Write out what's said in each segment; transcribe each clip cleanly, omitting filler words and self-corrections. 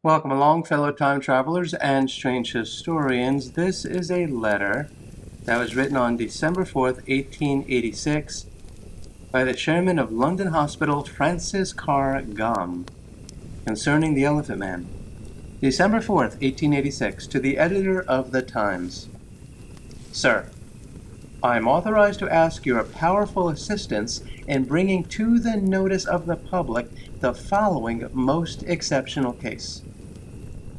Welcome along, fellow time travelers and strange historians. This is a letter that was written on December 4th, 1886, by the chairman of London Hospital, Francis Carr Gum, concerning the Elephant Man. December 4th, 1886, to the editor of the Times. Sir, I am authorized to ask your powerful assistance in bringing to the notice of the public the following most exceptional case.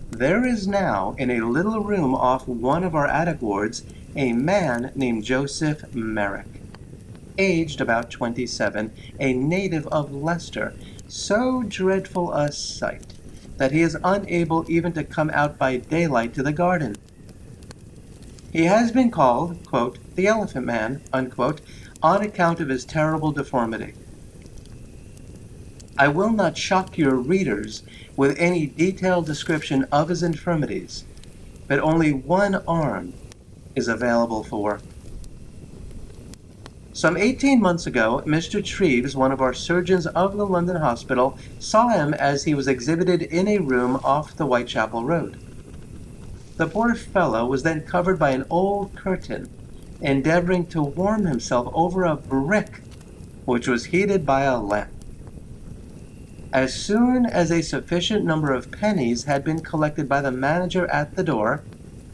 There is now in a little room off one of our attic wards a man named Joseph Merrick, aged about 27, a native of Leicester, so dreadful a sight that he is unable even to come out by daylight to the garden. He has been called, quote, the Elephant Man, unquote, on account of his terrible deformity. I will not shock your readers with any detailed description of his infirmities, but only one arm is available for work. Some 18 months ago, Mr. Treves, one of our surgeons of the London Hospital, saw him as he was exhibited in a room off the Whitechapel Road. The poor fellow was then covered by an old curtain, endeavoring to warm himself over a brick which was heated by a lamp. As soon as a sufficient number of pennies had been collected by the manager at the door,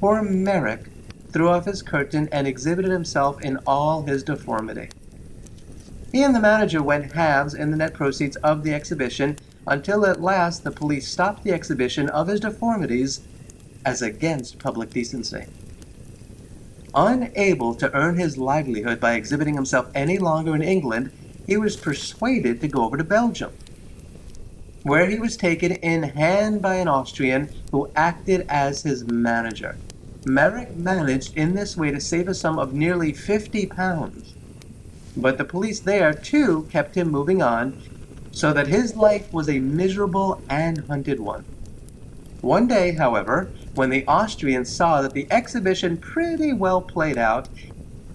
poor Merrick threw off his curtain and exhibited himself in all his deformity. He and the manager went halves in the net proceeds of the exhibition, until at last the police stopped the exhibition of his deformities as against public decency. Unable to earn his livelihood by exhibiting himself any longer in England, he was persuaded to go over to Belgium, where he was taken in hand by an Austrian who acted as his manager. Merrick managed in this way to save a sum of nearly £50, but the police there too kept him moving on, so that his life was a miserable and hunted one. One day, however, when the Austrian saw that the exhibition pretty well played out,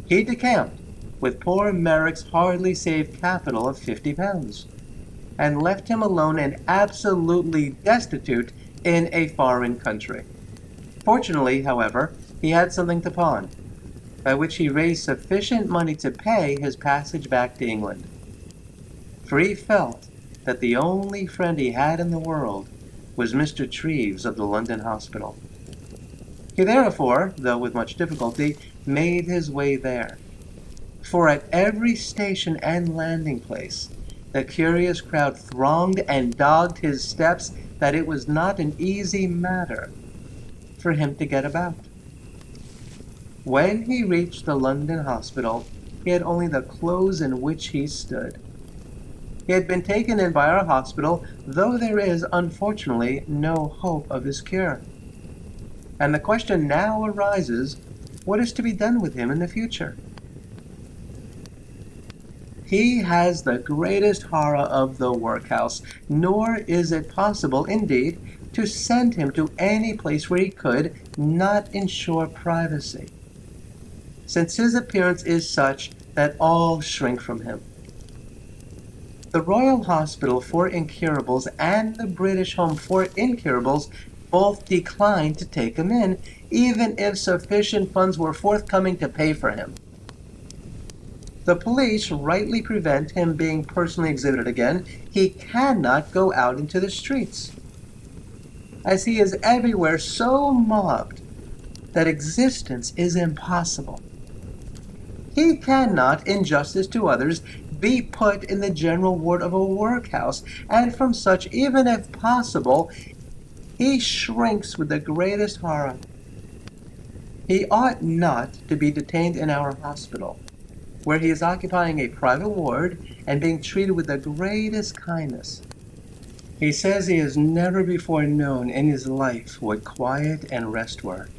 he decamped with poor Merrick's hardly saved capital of £50, and left him alone and absolutely destitute in a foreign country. Fortunately, however, he had something to pawn, by which he raised sufficient money to pay his passage back to England. For he felt that the only friend he had in the world was Mr. Treves of the London Hospital. He therefore, though with much difficulty, made his way there. For at every station and landing place, the curious crowd thronged and dogged his steps that it was not an easy matter for him to get about. When he reached the London Hospital, he had only the clothes in which he stood. He had been taken in by our hospital, though there is, unfortunately, no hope of his cure. And the question now arises, what is to be done with him in the future? He has the greatest horror of the workhouse, nor is it possible, indeed, to send him to any place where he could not ensure privacy, since his appearance is such that all shrink from him. The Royal Hospital for Incurables and the British Home for Incurables both declined to take him in, even if sufficient funds were forthcoming to pay for him. The police rightly prevent him being personally exhibited again. He cannot go out into the streets, as he is everywhere so mobbed that existence is impossible. He cannot, in justice to others, be put in the general ward of a workhouse, and from such, even if possible, he shrinks with the greatest horror. He ought not to be detained in our hospital, where he is occupying a private ward and being treated with the greatest kindness. He says he has never before known in his life what quiet and rest were.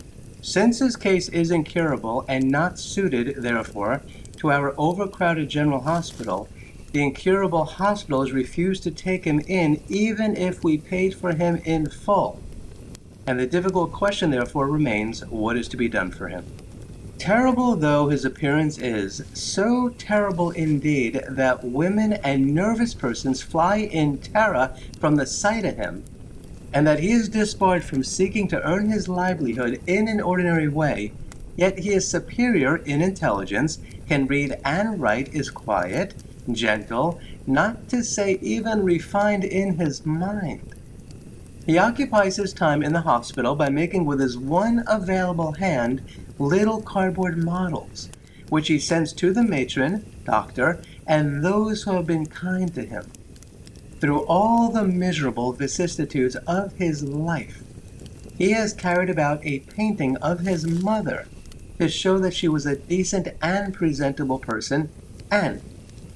Since his case is incurable and not suited, therefore, to our overcrowded general hospital, the incurable hospital has refused to take him in even if we paid for him in full. And the difficult question therefore remains, what is to be done for him? Terrible though his appearance is, so terrible indeed that women and nervous persons fly in terror from the sight of him, and that he is disbarred from seeking to earn his livelihood in an ordinary way, yet he is superior in intelligence, can read and write, is quiet, gentle, not to say even refined in his mind. He occupies his time in the hospital by making with his one available hand little cardboard models, which he sends to the matron, doctor, and those who have been kind to him. Through all the miserable vicissitudes of his life, he has carried about a painting of his mother to show that she was a decent and presentable person, and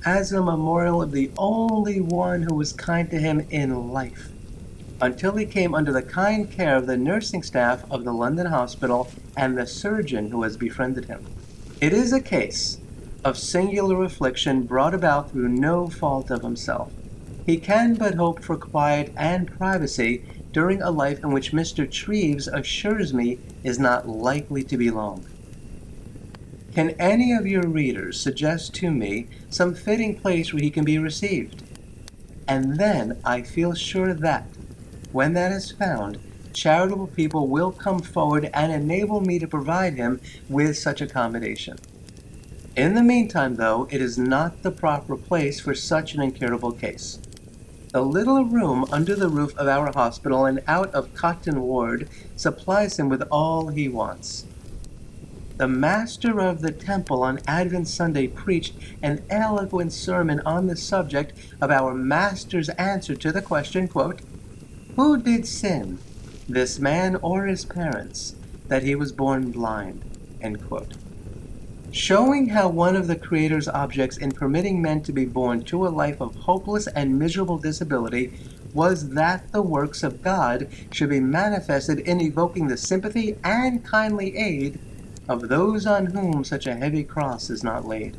as a memorial of the only one who was kind to him in life, until he came under the kind care of the nursing staff of the London hospital and the surgeon who has befriended him. It is a case of singular affliction brought about through no fault of himself. He can but hope for quiet and privacy during a life in which Mr. Treves assures me is not likely to be long. Can any of your readers suggest to me some fitting place where he can be received? And then I feel sure that, when that is found, charitable people will come forward and enable me to provide him with such accommodation. In the meantime, though, it is not the proper place for such an incurable case. The little room under the roof of our hospital and out of Cotton Ward supplies him with all he wants. The master of the temple on Advent Sunday preached an eloquent sermon on the subject of our Master's answer to the question, quote, "Who did sin, this man or his parents, that he was born blind?" End quote. Showing how one of the Creator's objects in permitting men to be born to a life of hopeless and miserable disability was that the works of God should be manifested in evoking the sympathy and kindly aid of those on whom such a heavy cross is not laid.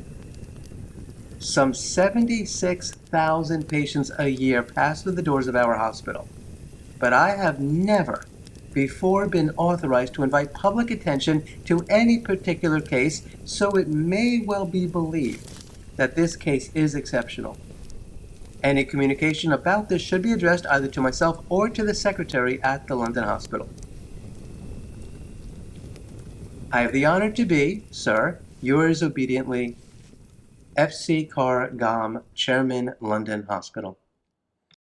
Some 76,000 patients a year pass through the doors of our hospital, but I have never before been authorized to invite public attention to any particular case, so it may well be believed that this case is exceptional. Any communication about this should be addressed either to myself or to the secretary at the London Hospital. I have the honor to be, sir, yours obediently, F.C. Carr Gam, Chairman, London Hospital.